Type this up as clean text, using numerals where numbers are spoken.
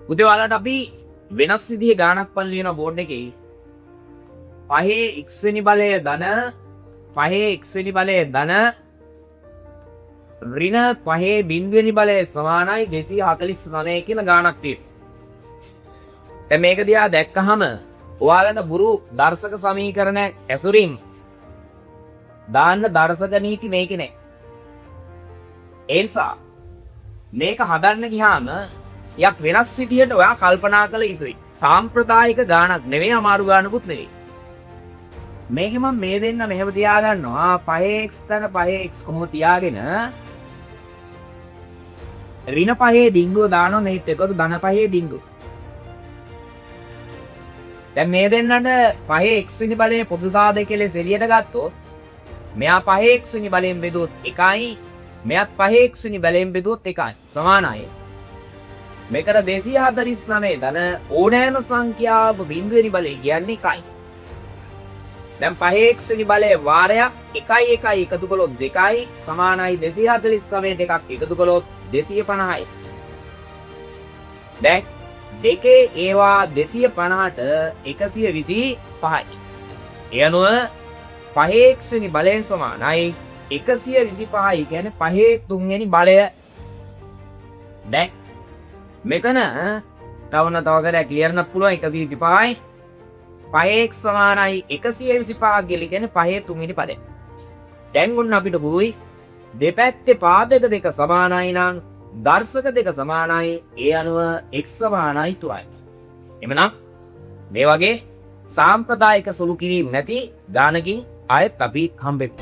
පුතේ ඔයාලට අපි වෙනස් විදිහේ ගානක් පල් ලියන බෝඩ් එකේ 5 x වෙනි බලය ධන 5 x වෙනි බලය ධන ඍණ 5 බිංදුවෙනි බලය සමානයි 249 කියන ගානක් තියෙනවා. දැන් මේක දිහා දැක්කහම ඔයාලට බුරු දර්ශක සමීකරණයක් ඇසුරින් දාන්න දර්ශක නීති මේකේ නෑ. ඒ නිසා මේක හදන්න ගියාම යක් වෙනස් විදිහට ඔයා කල්පනා කළ යුතුයි. සාම්ප්‍රදායික ගානක් නෙවෙයි, අමාරු ගානකුත් නෙවෙයි. මේක මම මේ දෙන්න මෙහෙම තියාගන්නවා 5x ධන 5x කොහොම තියාගෙන ඍණ 5 ඩිංගුව දානවා මේත් එකතු ධන 5 ඩිංගුව. දැන් මේ දෙන්නට 5x වෙනි බලයේ පොදු සාධක ලෙස එළියට ගත්තොත් මෙයා 5x වෙනි බලයෙන් බෙදුවොත් 1යි, මෙයත් 5x වෙනි බලයෙන් බෙදුවොත් 1යි. සමානයි. මේකට 249 ධන ඕනෑම සංඛ්‍යාවක බිංදුවෙනි බලය කියන්නේ 1යි. දැන් 5x වෙනි බලයේ වාරයක් 1 1 එකතු කළොත් 2යි සමානයි 249ට එකක් එකතු කළොත් 250යි. දැන් දෙකේ ඒවා 250ට 125යි. ඒ අනුව 5x වෙනි බලය සමානයි 125යි කියන්නේ 5 තුන්වෙනි බලය. දැන් මෙතන තව කරයක් ලියන්නත් පුළුවන් 125යි 5x සමානයි 125 කියලා කියන්නේ 5 තුන්වෙනි පදය. දැන් ඔන්න අපිට පුයි දෙපැත්තේ පාදක දෙක සමානයි නම් දර්ශක දෙක සමානයි. ඒ අනුව x සමානයි 3යි. එමනම් මේ වගේ සාම්ප්‍රදායික සුළු කිරීම නැති ගානකින් ආයෙත් අපි හම්බෙමු.